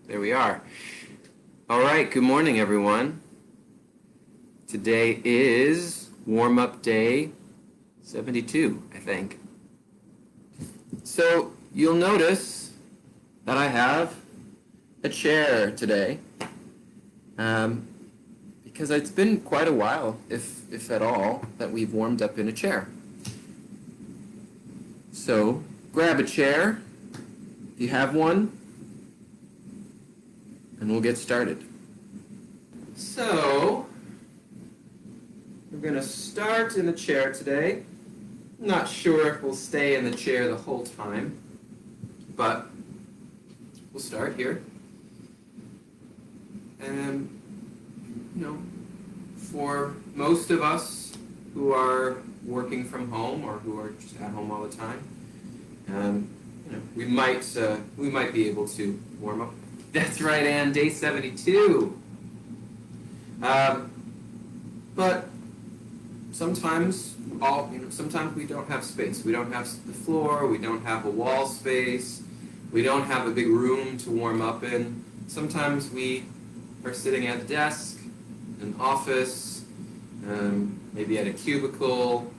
There we are. All right, good morning, everyone. Today is warm-up day 72, I think. So you'll notice that I have a chair today because it's been quite a while, if at all, that we've warmed up in a chair. So grab a chair if you have one, and we'll get started. So, we're going to start in the chair today. I'm not sure if we'll stay in the chair the whole time, but we'll start here. And, for most of us who are working from home or who are just at home all the time, we might be able to warm up. That's right, Ann, day 72. But sometimes we don't have space. We don't have the floor. We don't have a wall space. We don't have a big room to warm up in. Sometimes we are sitting at a desk, an office, maybe at a cubicle,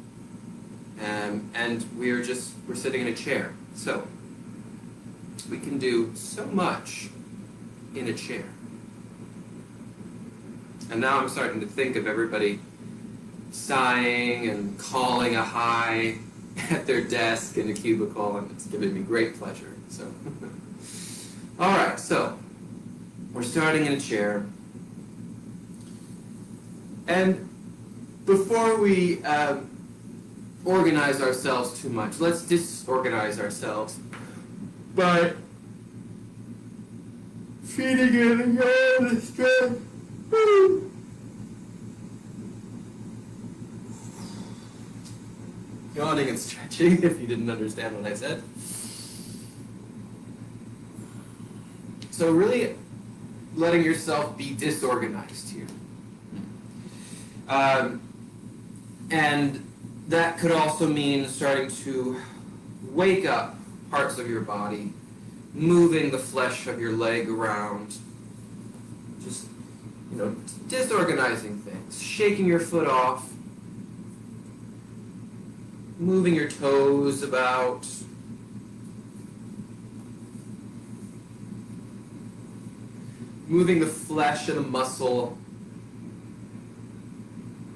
and we're sitting in a chair. So we can do so much in a chair. And now I'm starting to think of everybody sighing and calling a hi at their desk in a cubicle, and it's giving me great pleasure. So, all right, so we're starting in a chair. And before we organize ourselves too much, let's disorganize ourselves by feeding it and going to stretch. Yawning and stretching, if you didn't understand what I said. So really letting yourself be disorganized here. And that could also mean starting to wake up parts of your body, moving the flesh of your leg around, just, disorganizing things, shaking your foot off, moving your toes about, moving the flesh and the muscle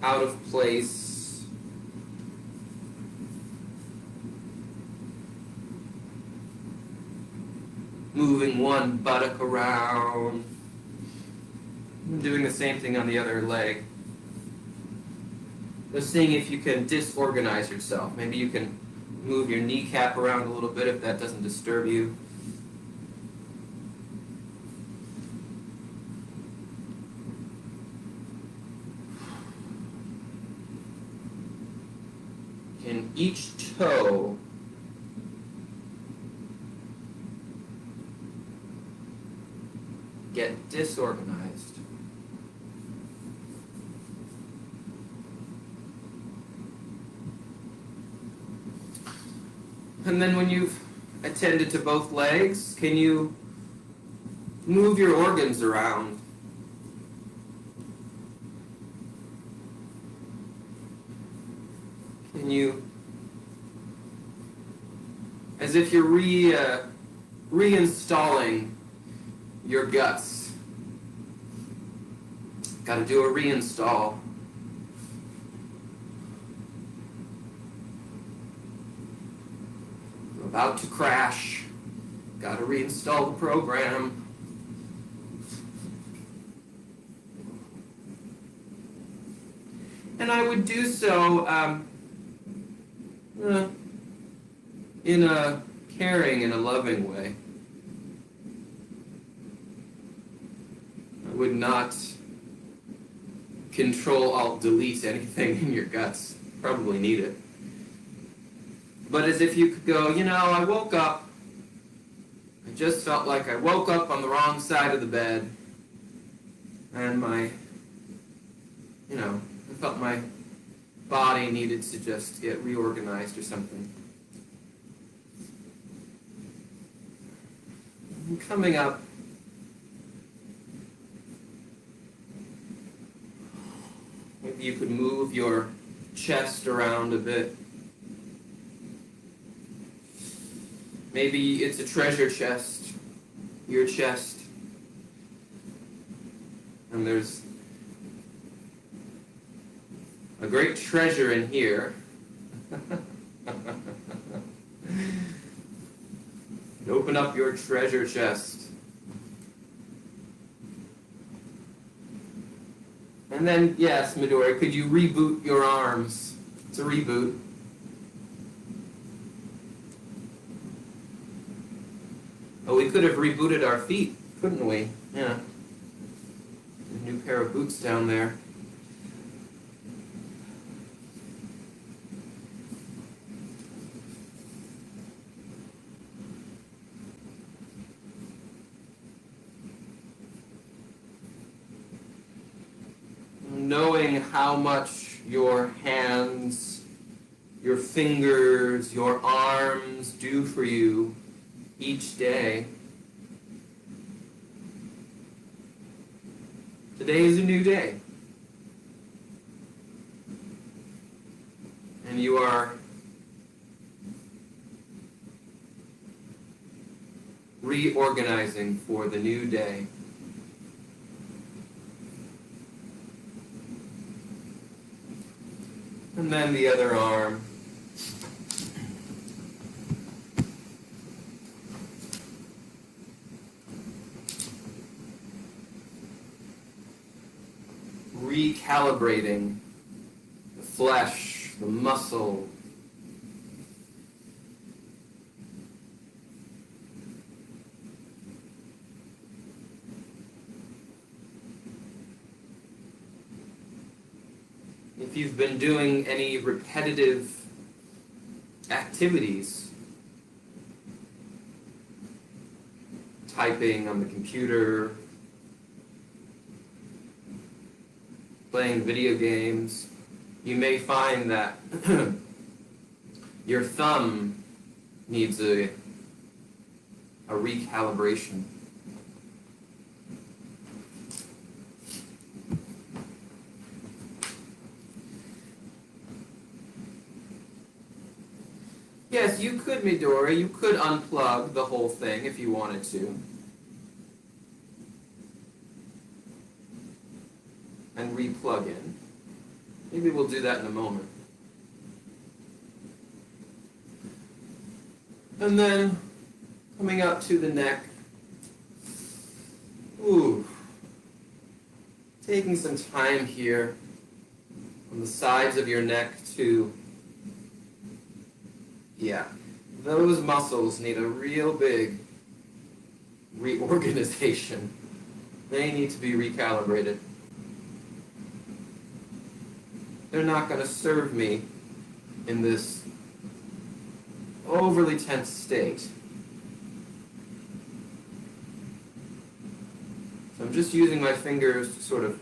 out of place. Moving one buttock around, doing the same thing on the other leg. Just seeing if you can disorganize yourself. Maybe you can move your kneecap around a little bit if that doesn't disturb you. In each toe, get disorganized. And then when you've attended to both legs, can you move your organs around? Can you, as if you're reinstalling your guts. Got to do a reinstall. About to crash. Got to reinstall the program. And I would do so in a caring and a loving way. I would not Control Alt Delete anything in your guts. Probably need it. But as if you could go, I woke up. I just felt like I woke up on the wrong side of the bed. And I felt my body needed to just get reorganized or something. And coming up Maybe you could move your chest around a bit. Maybe it's a treasure chest, your chest. And there's a great treasure in here. Open up your treasure chest. And then, yes, Midori, could you reboot your arms? It's a reboot. Oh, we could have rebooted our feet, couldn't we? Yeah. A new pair of boots down there. Knowing how much your hands, your fingers, your arms do for you each day. Today is a new day. And you are reorganizing for the new day. And then the other arm. Recalibrating the flesh, the muscle. If you've been doing any repetitive activities, typing on the computer, playing video games, you may find that your thumb needs a recalibration. Yes, you could, Midori, you could unplug the whole thing if you wanted to. And re-plug in. Maybe we'll do that in a moment. And then, coming up to the neck. Ooh. Taking some time here on the sides of your neck to, yeah, those muscles need a real big reorganization. They need to be recalibrated. They're not going to serve me in this overly tense state. So I'm just using my fingers to sort of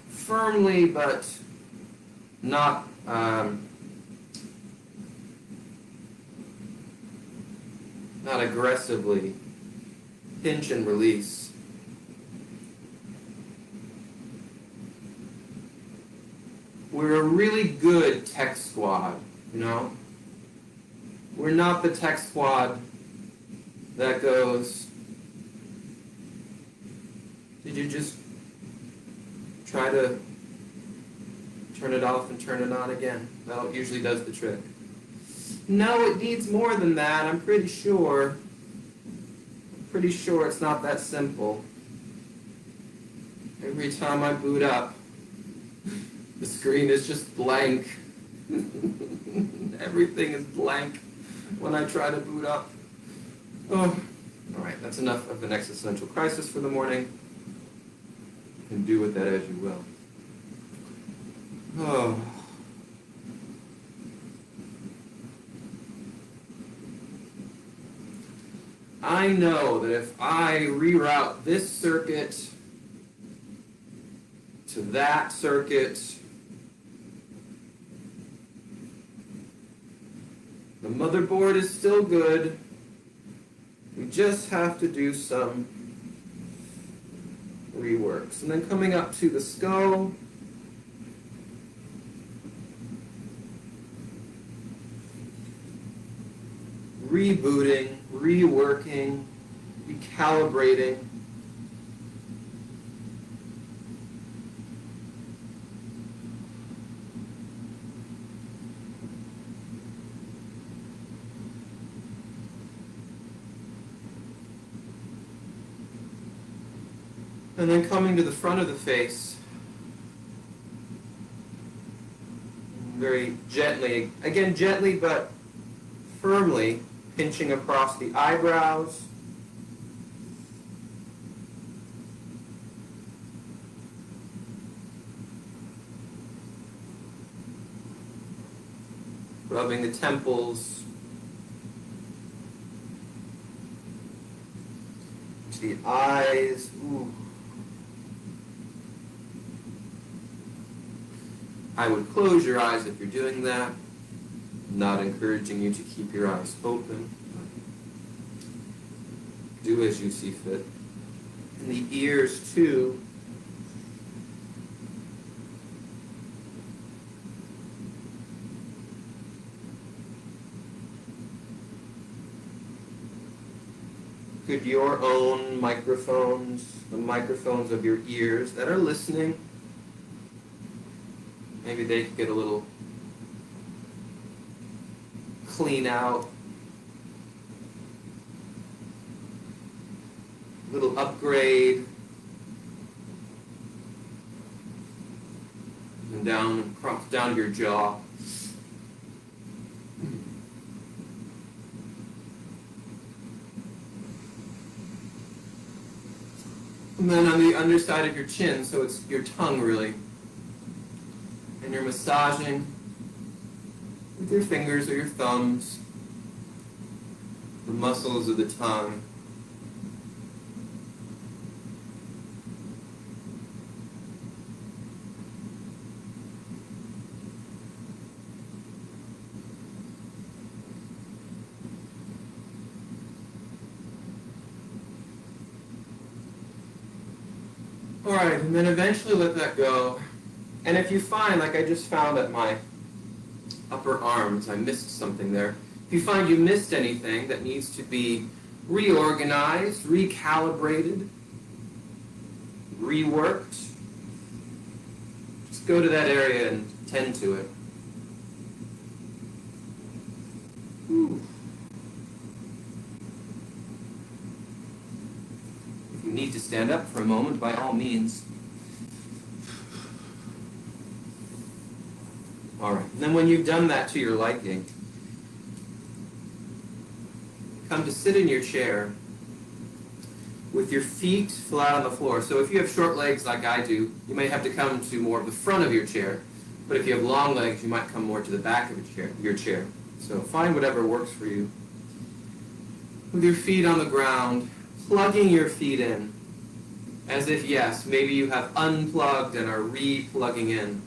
firmly but not not aggressively pinch and release. We're a really good tech squad, you know? We're not the tech squad that goes, did you just try to turn it off and turn it on again? That usually does the trick. No, it needs more than that, I'm pretty sure. I'm pretty sure it's not that simple. Every time I boot up, the screen is just blank. Everything is blank when I try to boot up. Oh, all right, that's enough of an existential crisis for the morning. You can do with that as you will. Oh. I know that if I reroute this circuit to that circuit, the motherboard is still good. We just have to do some reworks. And then coming up to the skull. Rebooting, reworking, recalibrating. And then coming to the front of the face, very gently, again gently but firmly, pinching across the eyebrows. Rubbing the temples, to the eyes. Ooh. I would close your eyes if you're doing that. I'm not encouraging you to keep your eyes open. Do as you see fit. And the ears too. Could your own microphones, the microphones of your ears that are listening, maybe they could get a little clean out, a little upgrade, and down to your jaw. And then on the underside of your chin, so it's your tongue really. And you're massaging with your fingers or your thumbs the muscles of the tongue. All right, and then eventually let that go. And if you find, like I just found at my upper arms, I missed something there. If you find you missed anything that needs to be reorganized, recalibrated, reworked, just go to that area and tend to it. Ooh. If you need to stand up for a moment, by all means. All right, and then when you've done that to your liking, come to sit in your chair with your feet flat on the floor. So if you have short legs like I do, you may have to come to more of the front of your chair. But if you have long legs, you might come more to the back of your chair. So find whatever works for you. With your feet on the ground, plugging your feet in, as if, yes, maybe you have unplugged and are re-plugging in.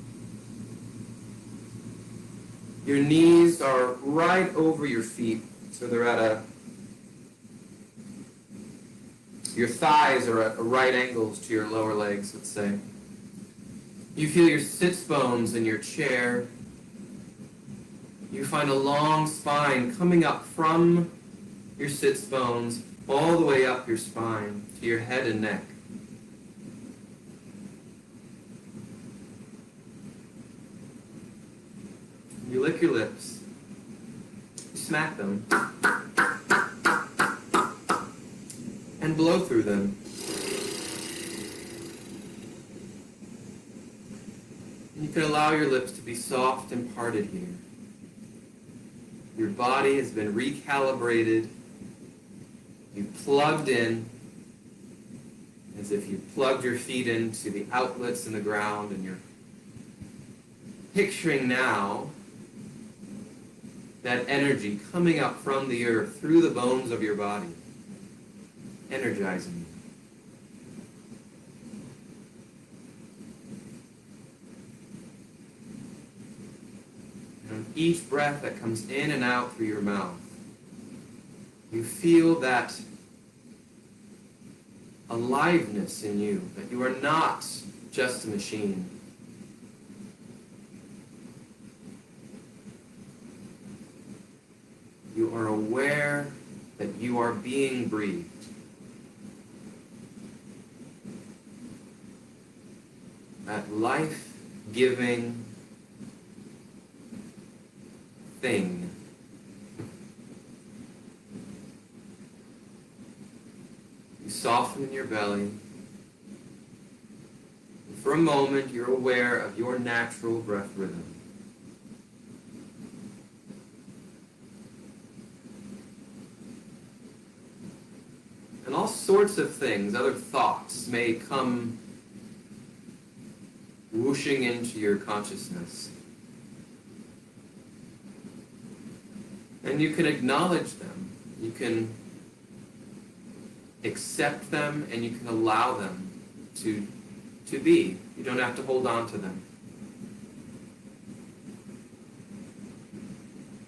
Your knees are right over your feet, so they're at your thighs are at right angles to your lower legs, let's say. You feel your sits bones in your chair. You find a long spine coming up from your sits bones all the way up your spine to your head and neck. You lick your lips, you smack them, and blow through them. You can allow your lips to be soft and parted here. Your body has been recalibrated. You've plugged in, as if you plugged your feet into the outlets in the ground, and you're picturing now that energy coming up from the earth through the bones of your body, energizing you. And on each breath that comes in and out through your mouth, you feel that aliveness in you, that you are not just a machine. You are aware that you are being breathed. That life-giving thing. You soften in your belly. And for a moment, you're aware of your natural breath rhythm. And all sorts of things, other thoughts may come whooshing into your consciousness. And you can acknowledge them. You can accept them, and you can allow them to be. You don't have to hold on to them.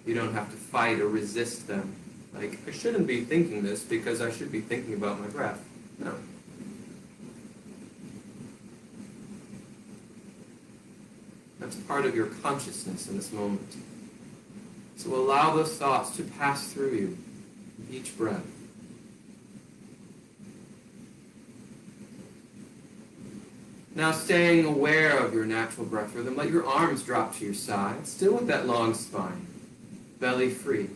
You don't have to fight or resist them. Like, I shouldn't be thinking this because I should be thinking about my breath. No. That's part of your consciousness in this moment. So allow those thoughts to pass through you with each breath. Now, staying aware of your natural breath rhythm, let your arms drop to your sides, still with that long spine, belly free.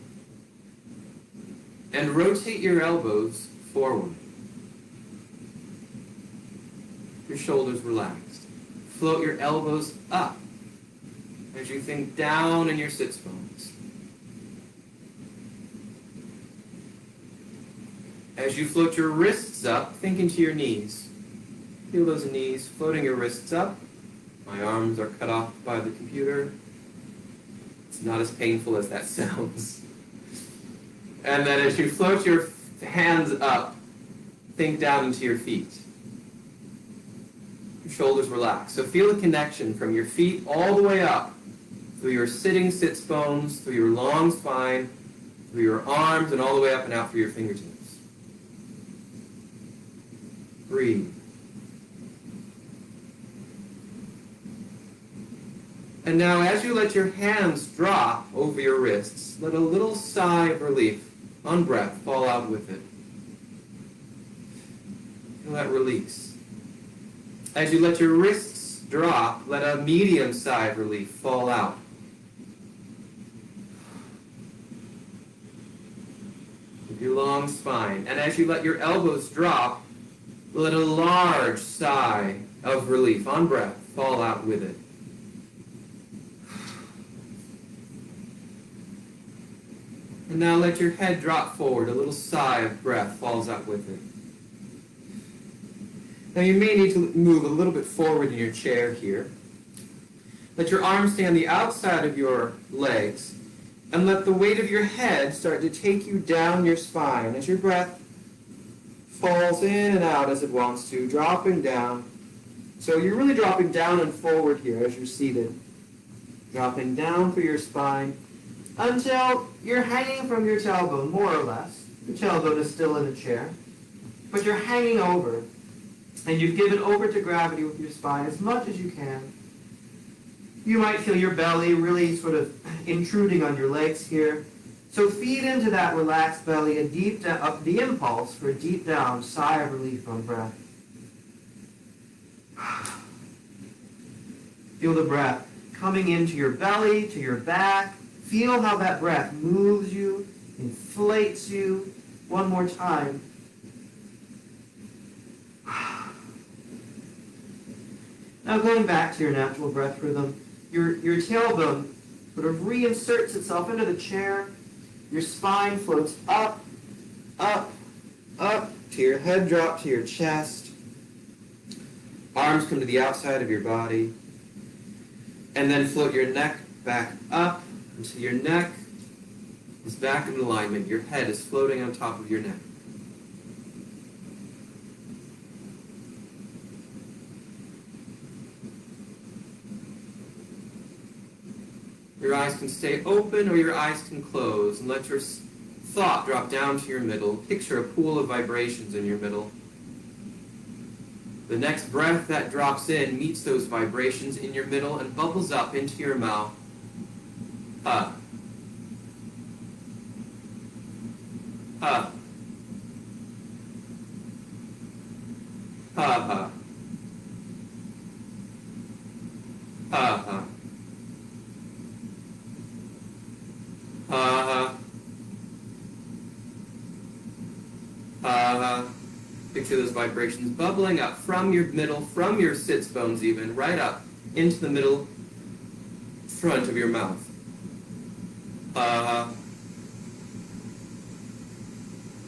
And rotate your elbows forward. Your shoulders relaxed. Float your elbows up as you think down in your sits bones. As you float your wrists up, think into your knees. Feel those knees, floating your wrists up. My arms are cut off by the computer. It's not as painful as that sounds. And then as you float your hands up, think down into your feet. Your shoulders relax. So feel the connection from your feet all the way up, through your sitting sits bones, through your long spine, through your arms, and all the way up and out through your fingertips. Breathe. And now as you let your hands drop over your wrists, let a little sigh of relief on breath fall out with it. Feel that release. As you let your wrists drop, let a medium sigh of relief fall out. With your long spine. And as you let your elbows drop, let a large sigh of relief on breath fall out with it. And now let your head drop forward. A little sigh of breath falls out with it. Now you may need to move a little bit forward in your chair here. Let your arms stay on the outside of your legs, and let the weight of your head start to take you down your spine as your breath falls in and out as it wants to, dropping down. So you're really dropping down and forward here as you're seated. Dropping down through your spine until you're hanging from your tailbone, more or less. Your tailbone is still in the chair, but you're hanging over, and you've given over to gravity with your spine as much as you can. You might feel your belly really sort of intruding on your legs here. So feed into that relaxed belly the impulse for a deep down sigh of relief on breath. Feel the breath coming into your belly, to your back. Feel how that breath moves you, inflates you. One more time. Now going back to your natural breath rhythm, your tailbone sort of reinserts itself into the chair. Your spine floats up, up, up, to your head drop to your chest. Arms come to the outside of your body. And then float your neck back up until your neck is back in alignment. Your head is floating on top of your neck. Your eyes can stay open or your eyes can close, and let your thought drop down to your middle. Picture a pool of vibrations in your middle. The next breath that drops in meets those vibrations in your middle and bubbles up into your mouth. Ha. Ha. Ha ha. Ha ha. Ha ha. Ha ha. Picture those vibrations bubbling up from your middle, from your sits bones even, right up into the middle front of your mouth. Ha ha.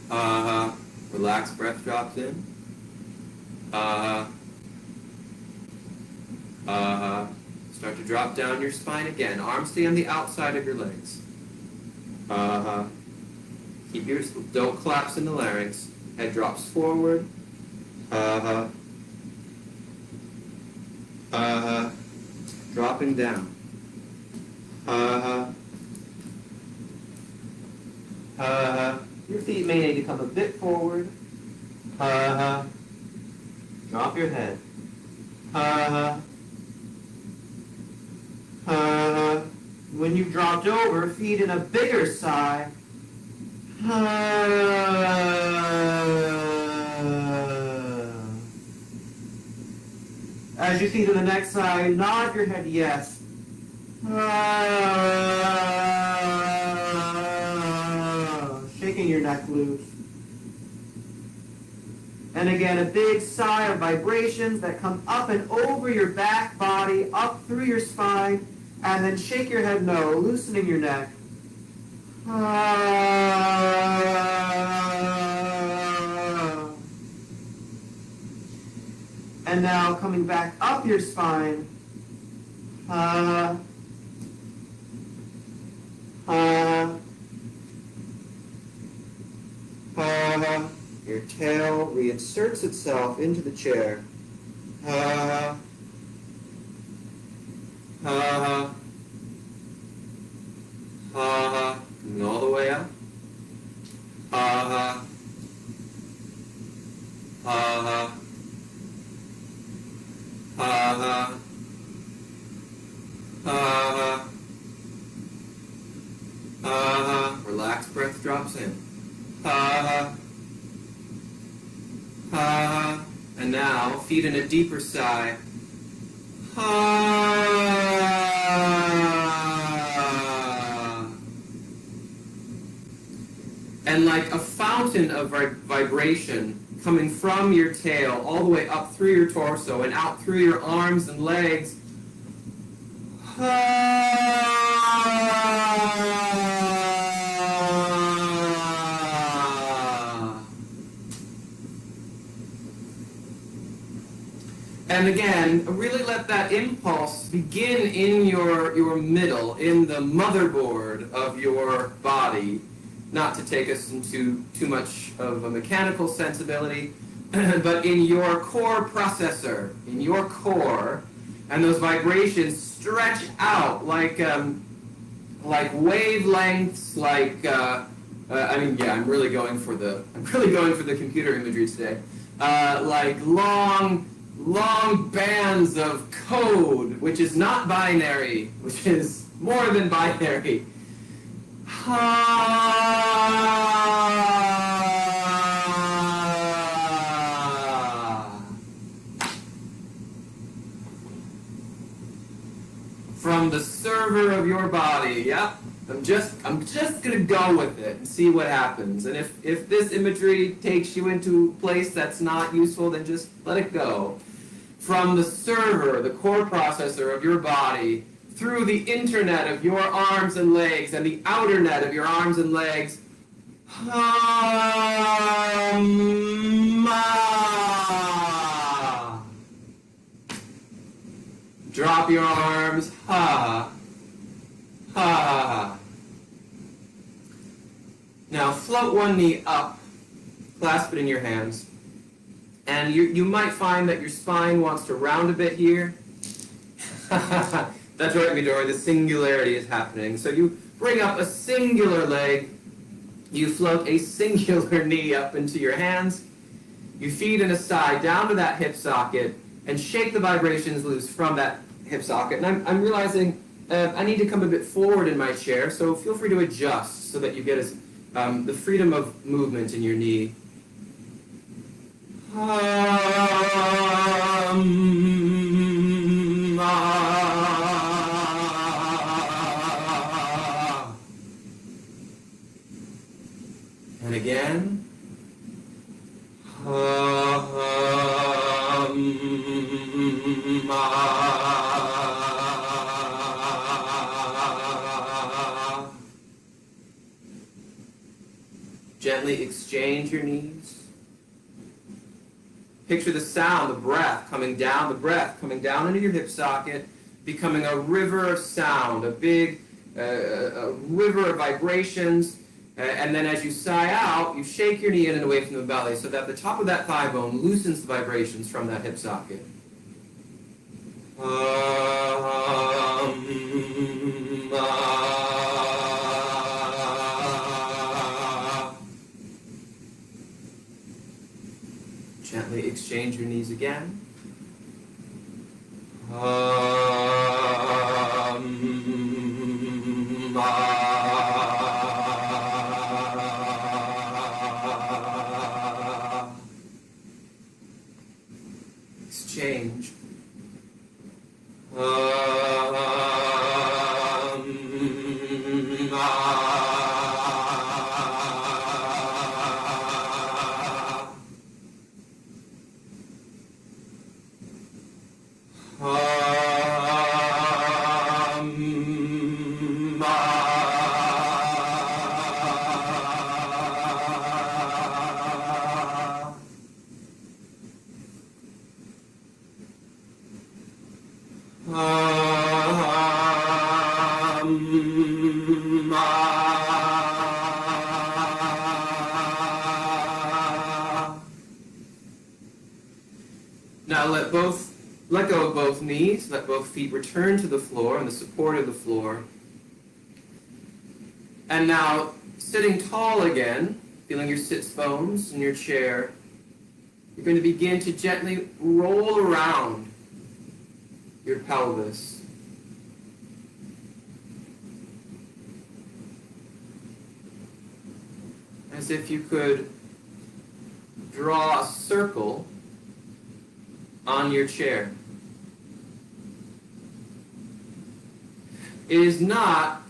Ha ha. Relaxed breath drops in. Ha ha. Start to drop down your spine again. Arms stay on the outside of your legs. Keep your, don't collapse in the larynx. Head drops forward. Dropping down. Your feet may need to come a bit forward. Drop your head. When you've dropped over, feet in a bigger sigh. As you see to the next side, nod your head yes. Shaking your neck loose. And again, a big sigh of vibrations that come up and over your back body, up through your spine, and then shake your head no, loosening your neck. And now coming back up your spine. Your tail reinserts itself into the chair. Coming all the way up. Relaxed breath drops in. And now, feet in a deeper sigh. And like a fountain of vibration coming from your tail all the way up through your torso and out through your arms and legs. And again, really let that impulse begin in your middle, in the motherboard of your body. Not to take us into too much of a mechanical sensibility, but in your core processor, in your core, and those vibrations stretch out like wavelengths, I'm really going for the computer imagery today, like long bands of code, which is not binary, which is more than binary. From the server of your body. Yep. I'm just gonna go with it and see what happens. And if this imagery takes you into a place that's not useful, then just let it go. From the server, the core processor of your body, through the internet of your arms and legs and the outer net of your arms and legs. Drop your arms. Ha. Ha. Now float one knee up, clasp it in your hands. And you might find that your spine wants to round a bit here. That's right, Midori, the singularity is happening. So you bring up a singular leg, you float a singular knee up into your hands, You feed in a sigh down to that hip socket and shake the vibrations loose from that hip socket. And I'm realizing I need to come a bit forward in my chair, so feel free to adjust so that you get the freedom of movement in your knee. And again. Gently exchange your knees. Picture the sound, the breath coming down into your hip socket, becoming a river of sound, a big a river of vibrations. And then as you sigh out, you shake your knee in and away from the belly so that the top of that thigh bone loosens the vibrations from that hip socket. Gently exchange your knees again. Exchange. Now let go of both knees, let both feet return to the floor and the support of the floor. And now, sitting tall again, feeling your sits bones in your chair, you're going to begin to gently roll around your pelvis. As if you could draw a circle on your chair. It is not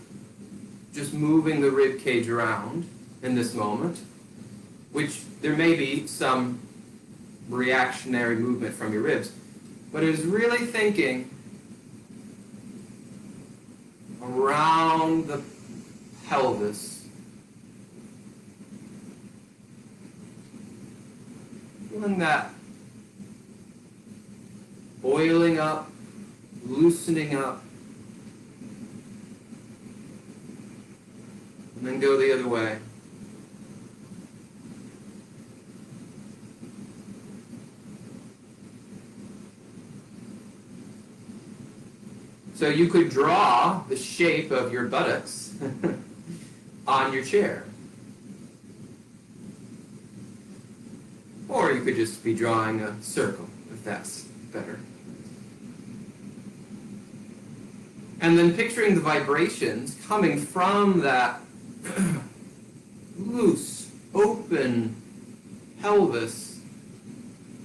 just moving the rib cage around in this moment, which there may be some reactionary movement from your ribs, but it is really thinking around the pelvis. Feeling that oiling up, loosening up, and then go the other way. So you could draw the shape of your buttocks on your chair. Or you could just be drawing a circle, if that's better. And then picturing the vibrations coming from that loose, open pelvis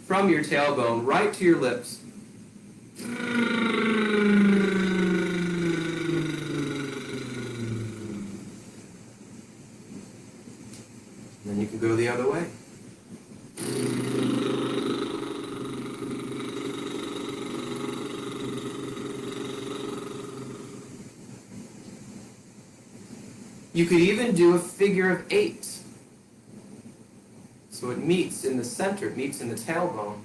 from your tailbone right to your lips. Then you can go the other way. You could even do a figure of 8. So it meets in the center, it meets in the tailbone.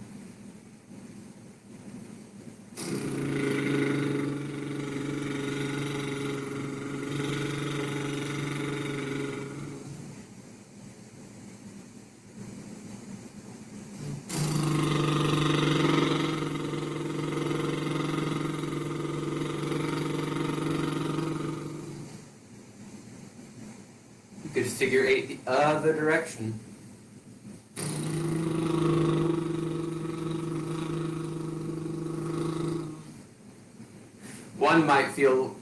You could figure 8 the other direction. One might feel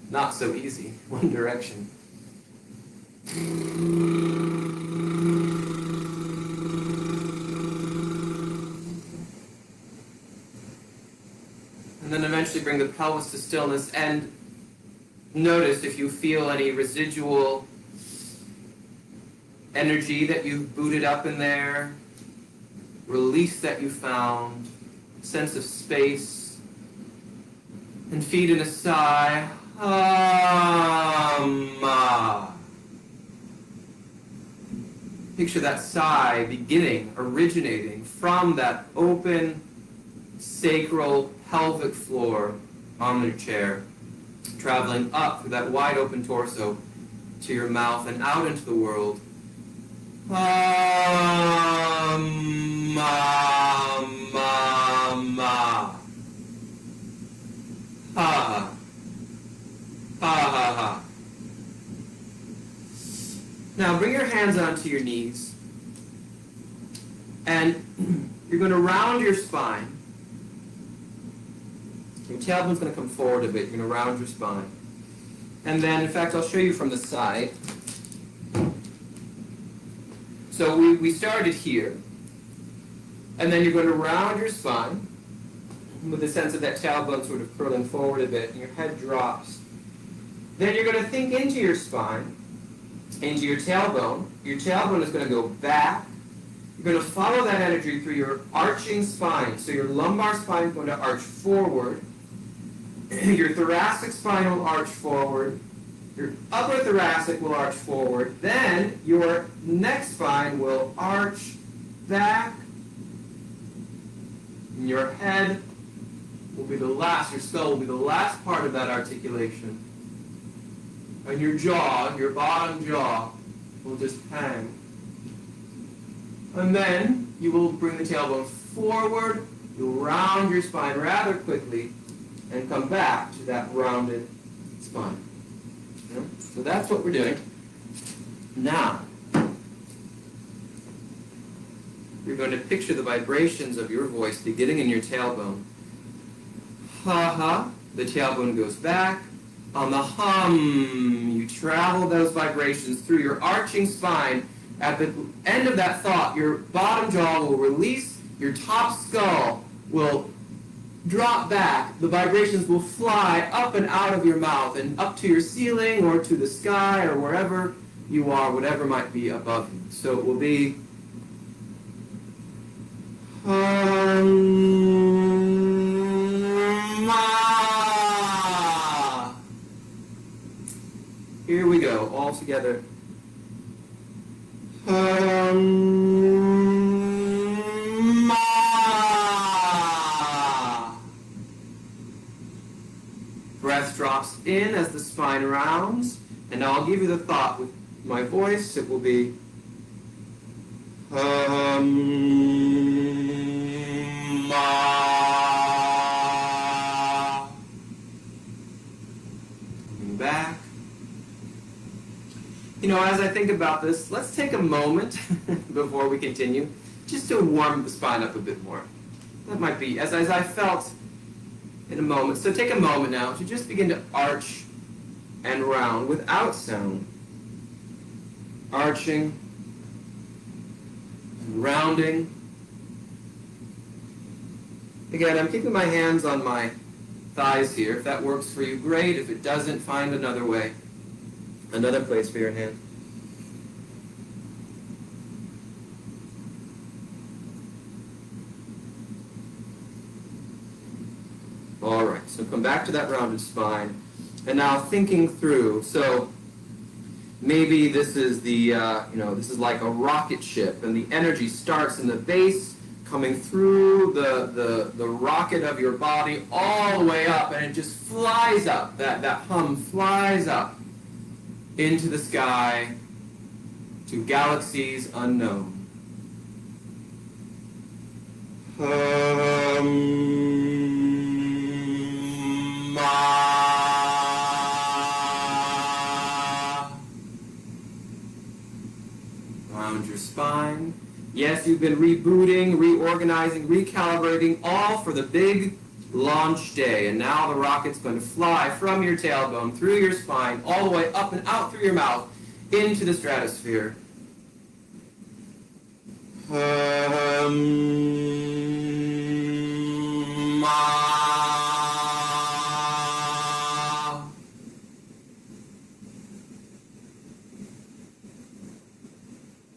not so easy, one direction. And then eventually bring the pelvis to stillness, and notice if you feel any residual energy that you've booted up in there, release that you found, sense of space, and feed in a sigh. Picture that sigh beginning, originating from that open sacral pelvic floor on your chair, traveling up through that wide open torso to your mouth and out into the world. Ha, ha, ha, ha. Now bring your hands onto your knees, and you're going to round your spine. Your tailbone's going to come forward a bit. You're going to round your spine. And then, in fact, I'll show you from the side. So we started here. And then you're going to round your spine with the sense of that tailbone sort of curling forward a bit, and your head drops. Then you're going to think into your spine, into your tailbone. Your tailbone is going to go back. You're going to follow that energy through your arching spine. So your lumbar spine is going to arch forward. Your thoracic spine will arch forward. Your upper thoracic will arch forward. Then your neck spine will arch back. And your head will be the last, your skull will be the last part of that articulation. And your jaw, your bottom jaw, will just hang. And then you will bring the tailbone forward. You'll round your spine rather quickly and come back to that rounded spine. Yeah? So that's what we're doing. Now, you're going to picture the vibrations of your voice beginning in your tailbone. Ha-ha, the tailbone goes back. On the hum, you travel those vibrations through your arching spine. At the end of that thought, your bottom jaw will release, your top skull will drop back, the vibrations will fly up and out of your mouth and up to your ceiling or to the sky or wherever you are, whatever might be above you. So it will be Here we go, all together. Breath drops in as the spine rounds, and now I'll give you the thought with my voice. It will be coming back. You know, as I think about this, let's take a moment before we continue, just to warm the spine up a bit more. That might be, as I felt in a moment. So take a moment now to just begin to arch and round without sound. Arching and rounding. Again, I'm keeping my hands on my thighs here. If that works for you, great. If it doesn't, find another way. Another place for your hand. All right, so come back to that rounded spine. And now thinking through, so maybe this is the, this is like a rocket ship, and the energy starts in the base, coming through the rocket of your body all the way up, and it just flies up. That hum flies up into the sky to galaxies unknown. Round your spine. Yes, you've been rebooting, reorganizing, recalibrating, all for the big launch day. And now the rocket's going to fly from your tailbone, through your spine, all the way up and out through your mouth, into the stratosphere.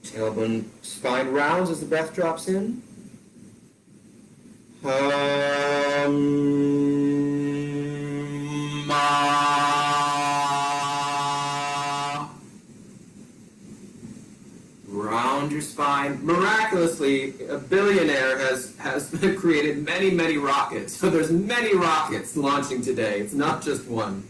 Tailbone, spine rounds as the breath drops in. Round your spine. Miraculously, a billionaire has created many, many rockets. So there's many rockets launching today. It's not just one.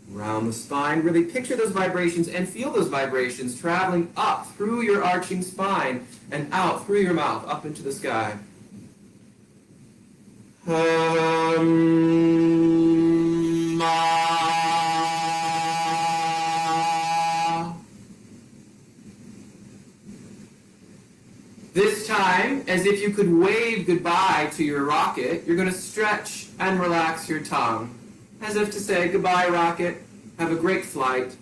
Round the spine. Really picture those vibrations and feel those vibrations traveling up through your arching spine and out through your mouth, up into the sky. This time, as if you could wave goodbye to your rocket, you're going to stretch and relax your tongue, as if to say, goodbye, rocket, have a great flight.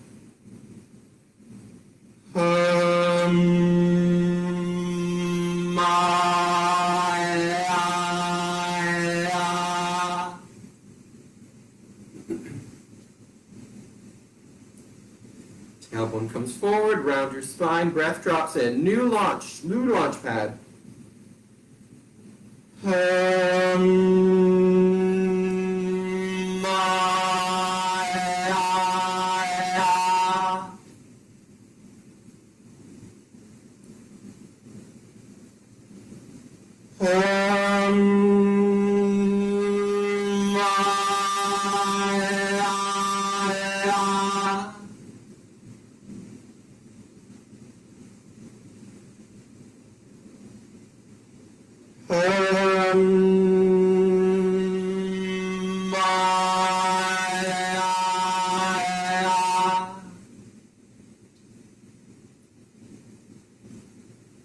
Tailbone comes forward, round your spine, breath drops in. New launch pad.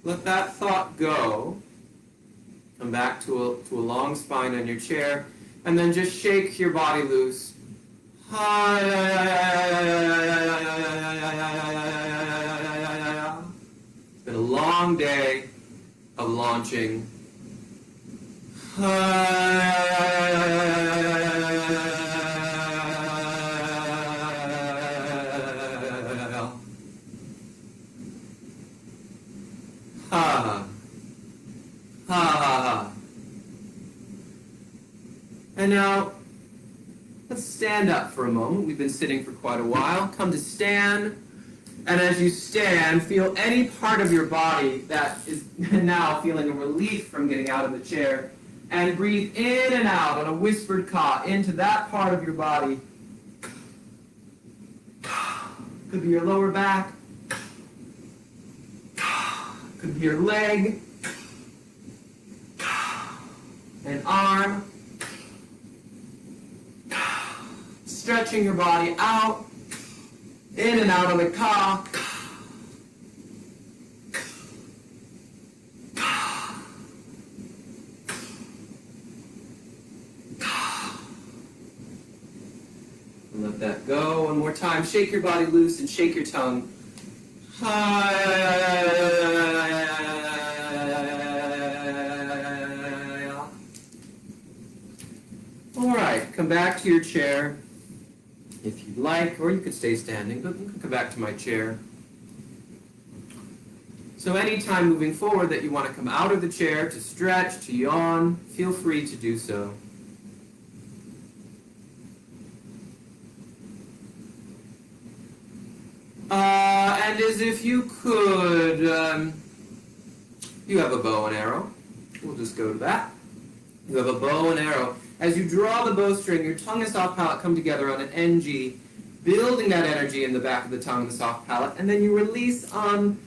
Let that thought go. Come back to a long spine on your chair, and then just shake your body loose. It's been a long day of launching. And now, let's stand up for a moment. We've been sitting for quite a while. Come to stand. And as you stand, feel any part of your body that is now feeling a relief from getting out of the chair. And breathe in and out on a whispered caw into that part of your body. Could be your lower back. Could be your leg. An arm. Stretching your body out, in and out on the caw. And let that go. One more time. Shake your body loose and shake your tongue. All right, come back to your chair. If you'd like, or you could stay standing, but you can come back to my chair. So anytime moving forward that you want to come out of the chair to stretch, to yawn, feel free to do so. And as if you could, you have a bow and arrow. We'll just go to that. You have a bow and arrow. As you draw the bowstring, your tongue and soft palate come together on an NG, building that energy in the back of the tongue and the soft palate, and then you release on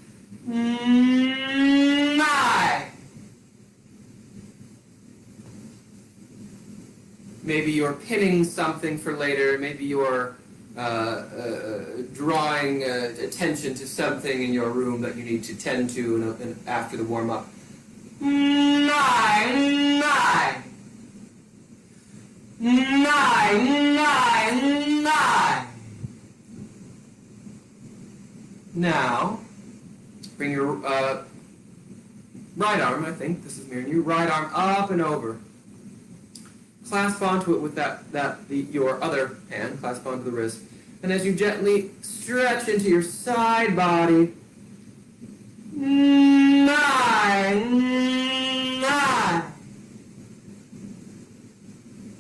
I. Maybe you're pinning something for later. Maybe you're drawing attention to something in your room that you need to tend to after the warm-up. 9, 9. 9, 9, 9. Now, bring your right arm, I think this is mirroring you, right arm up and over. Clasp onto it with your other hand, clasp onto the wrist. And as you gently stretch into your side body, 9, 9.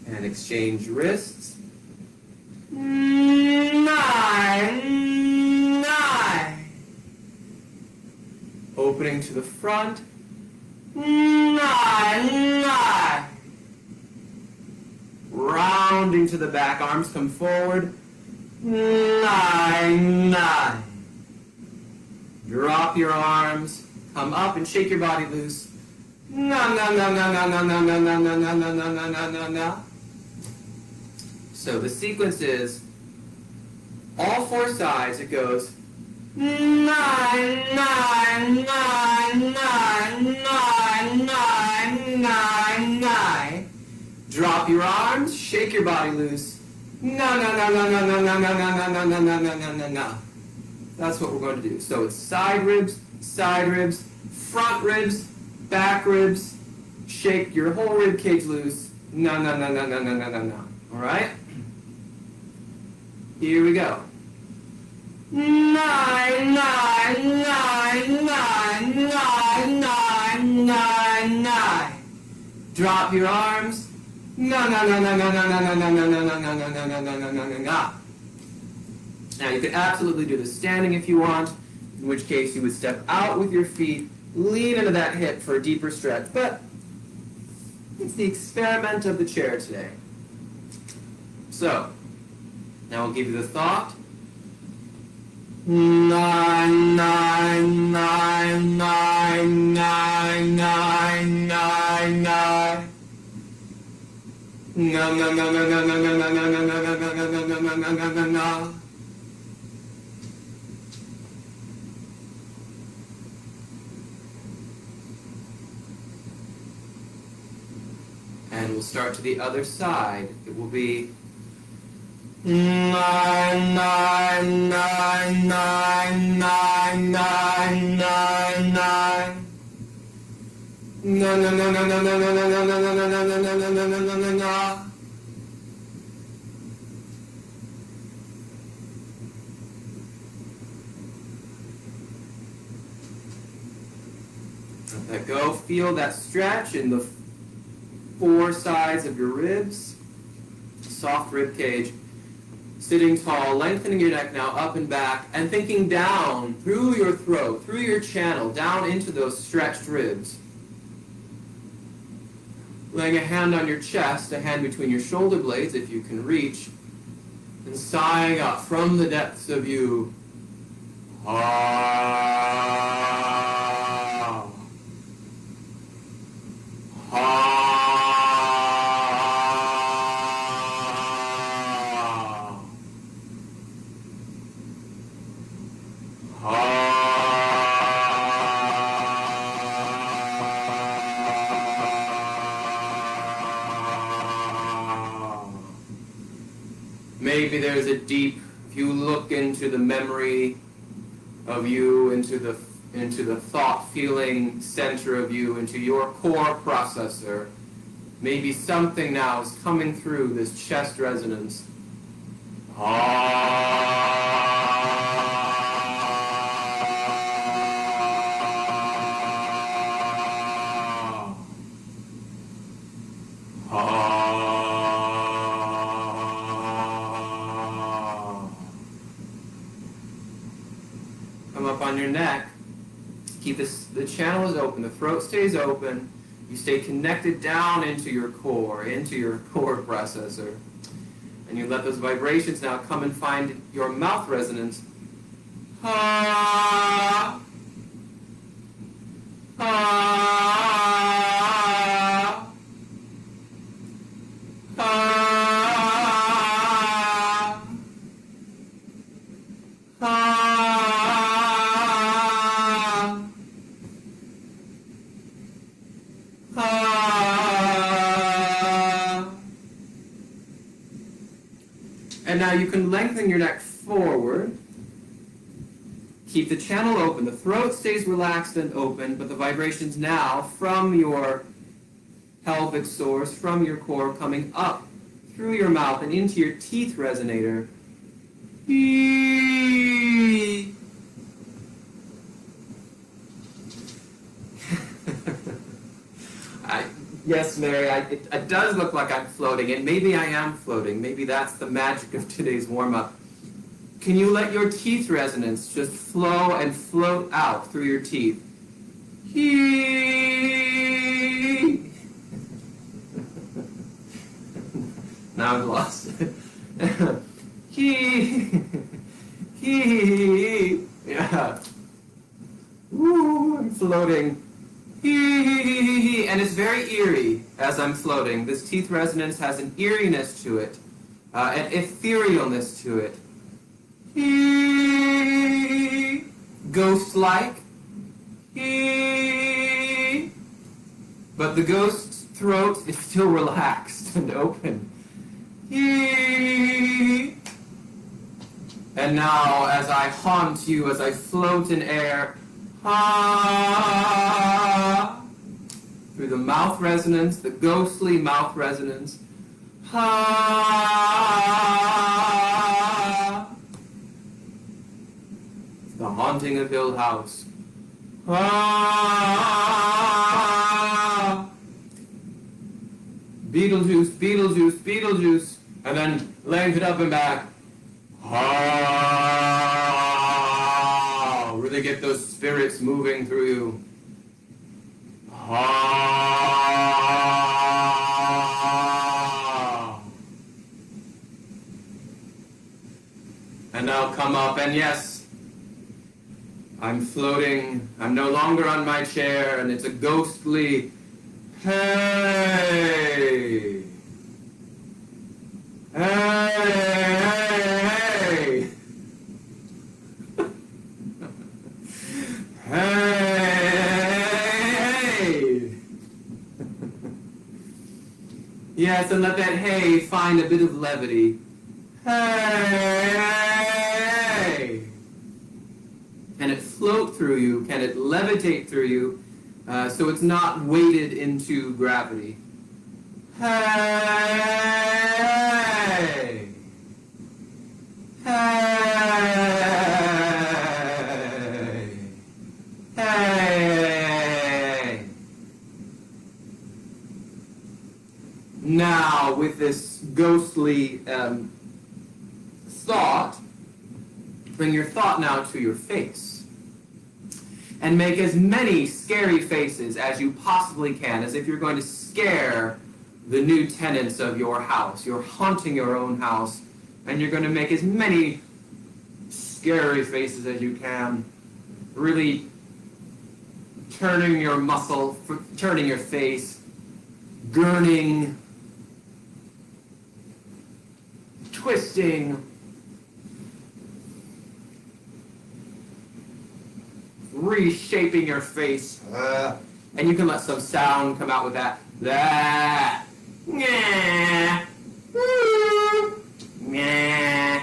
And exchange wrists. 9, 9. Opening to the front. 9, 9. Rounding to the back, arms come forward. 9, 9. Drop your arms, come up and shake your body loose. No, no, no, no, no, no, no, no, no, no, no, no, no, no, no, no, no. So the sequence is all four sides. It goes 9, 9, 9, 9, 9, 9, 9, 9. Drop your arms, shake your body loose. No, no, no, no, no, no, no, no, no, no, no, no, no, no, no, no, no. That's what we're going to do. So it's side ribs, front ribs, back ribs. Shake your whole rib cage loose. No, no, no, no, no, no, no, no, no. All right? Here we go. 9, 9, 9, 9, 9, 9, 9, 9. Drop your arms. No, no, no, no, no, no, no, no, no, no, no, no, no, no, no, no, no, no, no, no. Now you could absolutely do this standing if you want, in which case you would step out with your feet, lean into that hip for a deeper stretch, but it's the experiment of the chair today. So, now I'll give you the thought. 9, 9, 9, 9, 9, 9, 9, 9. No, no, no, no, no, no, no, no, no, no, no, no, no, no, no, no, no, no, no. And we'll start to the other side. It will be 9, 9, 9, 9, 9, 9, 9, 9. No, no, no, no, no, no, no, no, no, no, no, no, no, no, no, no, no, no, no. Let that go. Feel that stretch in the four sides of your ribs. Soft rib cage. Sitting tall, lengthening your neck now up and back, and thinking down through your throat, through your channel, down into those stretched ribs. Laying a hand on your chest, a hand between your shoulder blades if you can reach, and sighing up from the depths of you. Ah. Ah. Maybe there's a deep, if you look into the memory of you, into the thought feeling center of you, into your core processor, maybe something now is coming through this chest resonance. Come up on your neck. Keep the channel is open, the throat stays open. You stay connected down into your core processor. And you let those vibrations now come and find your mouth resonance. Ah. Ah. Ah. And now you can lengthen your neck forward. Keep the channel open. The throat stays relaxed and open, but the vibrations now from your pelvic source, from your core, coming up through your mouth and into your teeth resonator. Yes, Mary, it does look like I'm floating, and maybe I am floating. Maybe that's the magic of today's warm-up. Can you let your teeth resonance just flow and float out through your teeth? Now I've lost it. Yeah. Woo, I'm floating. And it's very eerie as I'm floating. This teeth resonance has an eeriness to it, an etherealness to it. Ghost-like. But the ghost's throat is still relaxed and open. And now, as I haunt you, as I float in air, through the mouth resonance, the ghostly mouth resonance, the haunting of Hill House. Beetlejuice, Beetlejuice, Beetlejuice, and then length it up and back. Really get those spirits moving through you. And now come up, and yes, I'm floating. I'm no longer on my chair, and it's a ghostly hey. Hey. Hey. Yes, and let that hey find a bit of levity. Hey. Can it float through you? Can it levitate through you? So it's not weighted into gravity. Hey. Hey. Hey. Now, with this ghostly thought, bring your thought now to your face. And make as many scary faces as you possibly can, as if you're going to scare the new tenants of your house. You're haunting your own house, and you're going to make as many scary faces as you can. Really turning your muscle, turning your face, gurning, twisting, reshaping your face, and you can let some sound come out with that. That. Nah. Nah.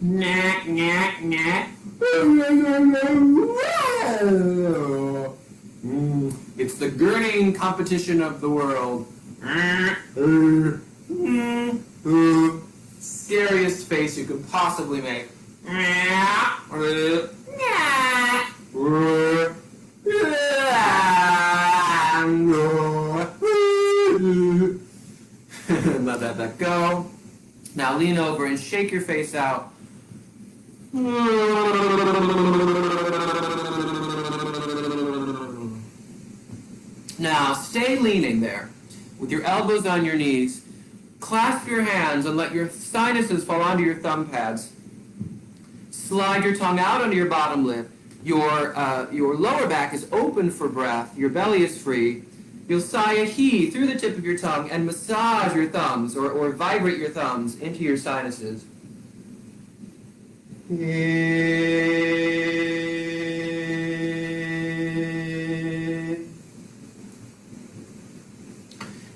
Nah. Nah. Nah. It's the gurning competition of the world. Scariest face you could possibly make. Let that go. Now lean over and shake your face out. Now stay leaning there with your elbows on your knees. Clasp your hands and let your sinuses fall onto your thumb pads. Slide your tongue out onto your bottom lip. Your lower back is open for breath. Your belly is free. You'll sigh a he through the tip of your tongue and massage your thumbs or vibrate your thumbs into your sinuses.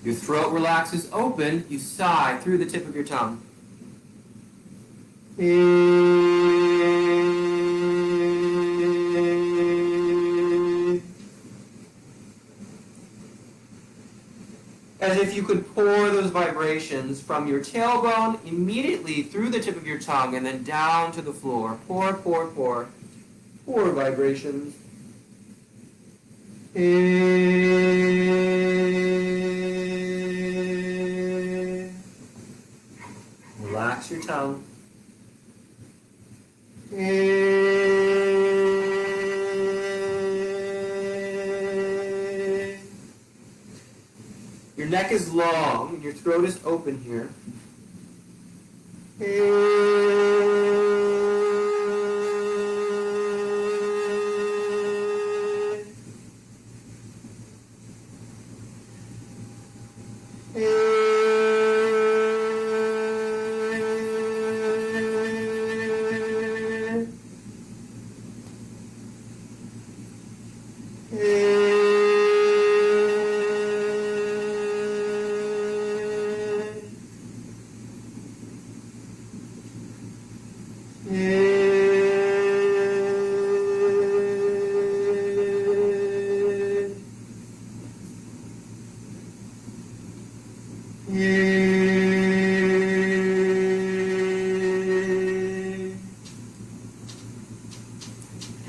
Your throat relaxes open. You sigh through the tip of your tongue. As if you could pour those vibrations from your tailbone immediately through the tip of your tongue and then down to the floor. Pour, pour, pour. Pour vibrations. Relax your tongue. Your neck is long and your throat is open here.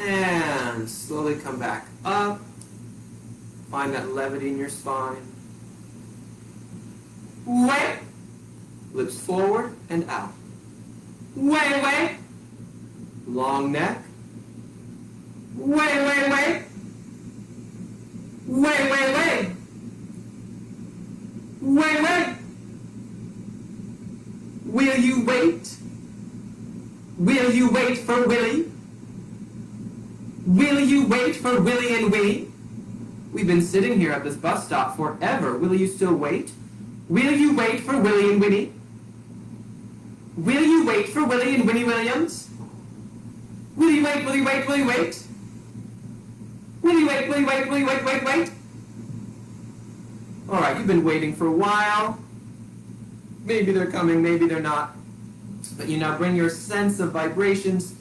And slowly come back up. Find that levity in your spine. Way. Lips forward and out. Way, way. Long neck. Way, way, way. Way, way, way. Way, way. Will you wait? Will you wait for Willie? Will you wait for Willie and Winnie? We've been sitting here at this bus stop forever. Will you still wait? Will you wait for Willie and Winnie? Will you wait for Willie and Winnie Williams? Will you wait, will you wait, will you wait? Will you wait, will you wait, will you wait, wait? All right, you've been waiting for a while. Maybe they're coming, maybe they're not. But you now bring your sense of vibrations.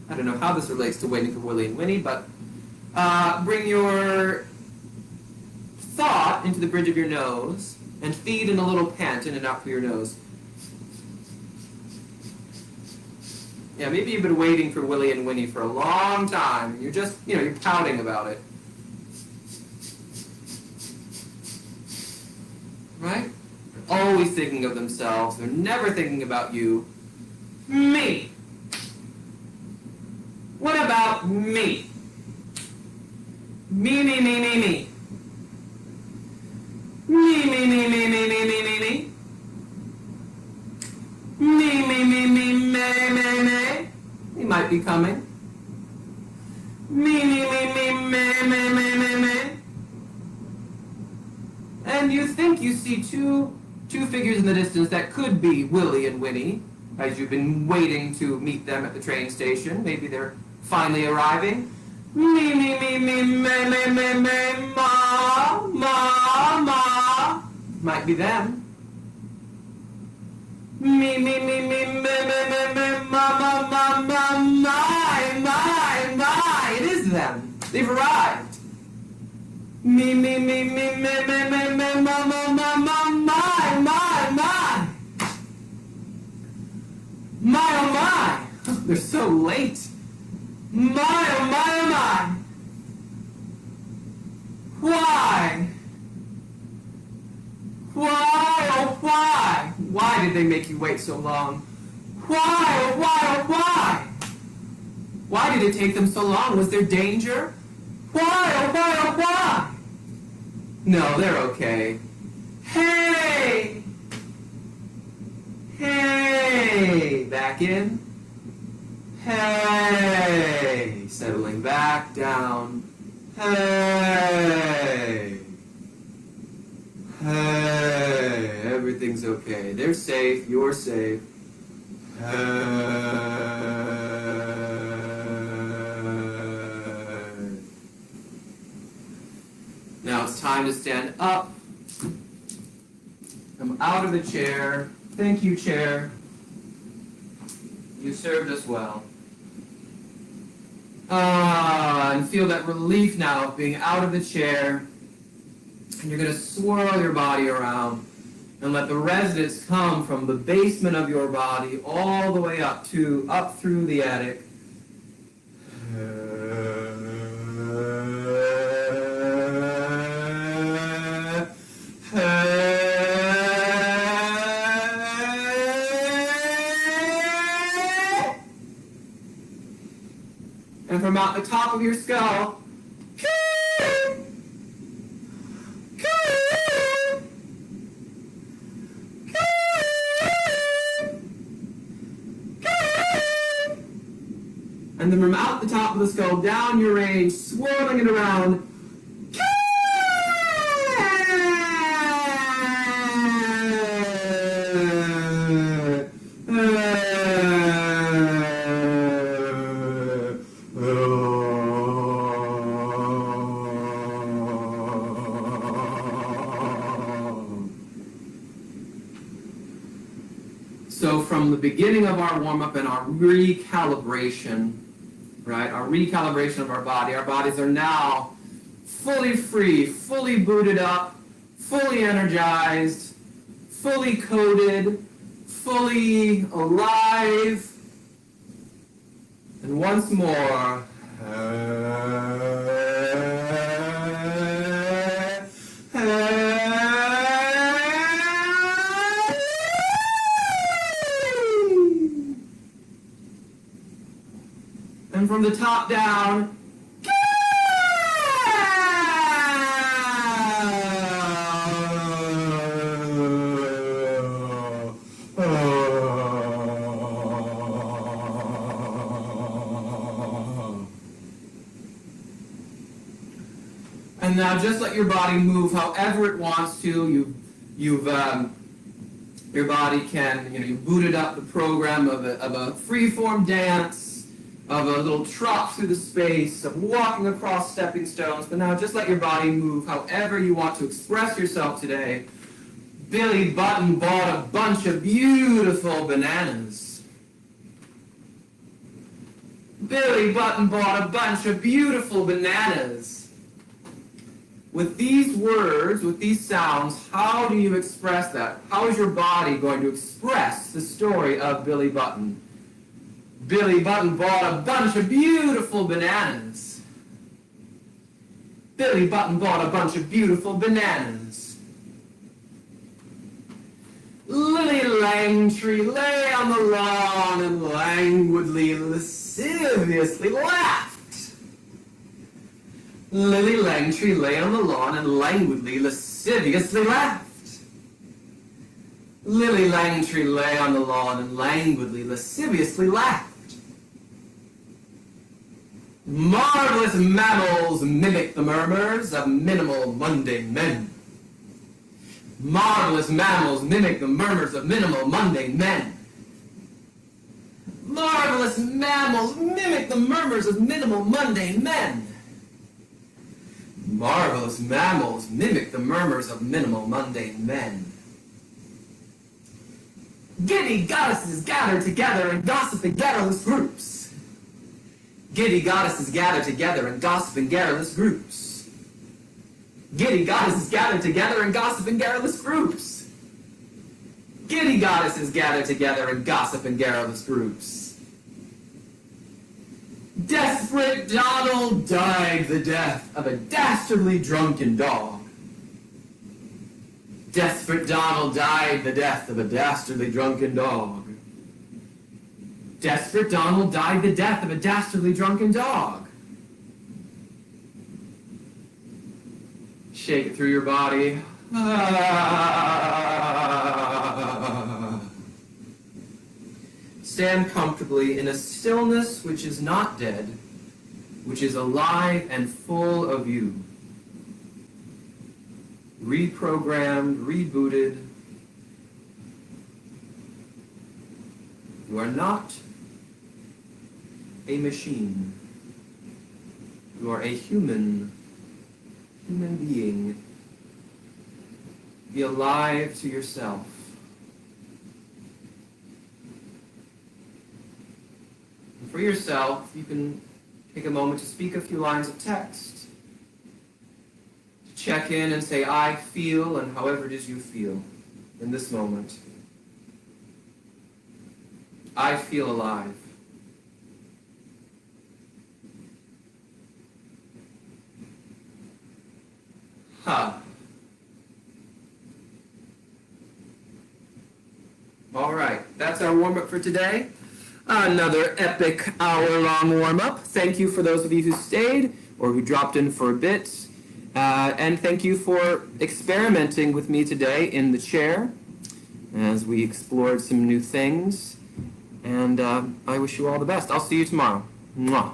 I don't know how this relates to waiting for Willie and Winnie, but bring your thought into the bridge of your nose and feed in a little pant in and out through your nose. Yeah, maybe you've been waiting for Willie and Winnie for a long time. You're just, you're pouting about it. Right? They're always thinking of themselves. They're never thinking about you. Me. What about me? Me, me, me, me, me. Me, me, me, me, me, me, me, me, me. Me, me, me, me, me, me, me. He might be coming. Me, me, me, me, me, me, me, me, me. And you think you see two figures in the distance that could be Willie and Winnie, as you've been waiting to meet them at the train station. Maybe they're finally arriving. Me, me, me, me, me, me, me, me, ma, ma, ma. Might be them. Me, me, me, me, me, me, me, me, ma, ma, ma, ma, my. It is them. They've arrived. Me, me, me, me, me, me, me, me, ma, ma, ma, ma, my. My, oh my. They're so late. My, oh my, oh my. Why? Why, oh why? Why did they make you wait so long? Why, oh why, oh why? Why did it take them so long? Was there danger? Why, oh why, oh why? No, they're okay. Hey! Hey! Back in. Hey! Settling back down. Hey! Hey! Everything's okay. They're safe. You're safe. Hey! Now it's time to stand up. Come out of the chair. Thank you, chair. You served us well. And feel that relief now of being out of the chair. And you're going to swirl your body around and let the resonance come from the basement of your body all the way up through the attic. And from out the top of your skull, and then from out the top of the skull, down your range, swirling it around. So from the beginning of our warm-up and our recalibration, right, our recalibration of our bodies are now fully free, fully booted up, fully energized, fully coded, fully alive. And once more, and from the top down, and now just let your body move however it wants to. Your body can, you booted up the program of a free-form dance, of a little trot through the space, of walking across stepping stones, but now just let your body move however you want to express yourself today. Billy Button bought a bunch of beautiful bananas. Billy Button bought a bunch of beautiful bananas. With these words, with these sounds, how do you express that? How is your body going to express the story of Billy Button? Billy Button bought a bunch of beautiful bananas. Billy Button bought a bunch of beautiful bananas. Lily Langtree lay on the lawn and languidly, lasciviously laughed. Lily Langtree lay on the lawn and languidly, lasciviously laughed. Lily Langtree lay on the lawn and languidly, lasciviously laughed. Marvelous mammals mimic the murmurs of minimal, mundane men. Marvelous mammals mimic the murmurs of minimal, mundane men. Marvelous mammals mimic the murmurs of minimal, mundane men. Marvelous mammals mimic the murmurs of minimal, mundane men. Giddy goddesses gather together and gossip in garrulous groups. Giddy goddesses gather together and gossip in garrulous groups. Giddy goddesses gather together and gossip in garrulous groups. Giddy goddesses gather together and gossip in garrulous groups. Desperate Donald died the death of a dastardly drunken dog. Desperate Donald died the death of a dastardly drunken dog. Desperate Donald died the death of a dastardly drunken dog. Shake it through your body. Stand comfortably in a stillness which is not dead, which is alive and full of you. Reprogrammed, rebooted. You are not a machine. You are a human being. Be alive to yourself. for yourself, you can take a moment to speak a few lines of text. To check in and say, I feel, and however it is you feel in this moment. I feel alive. Ha. All right, that's our warm-up for today. Another epic hour-long warm-up. Thank you for those of you who stayed or who dropped in for a bit. And thank you for experimenting with me today in the chair as we explored some new things. And I wish you all the best. I'll see you tomorrow. Mwah.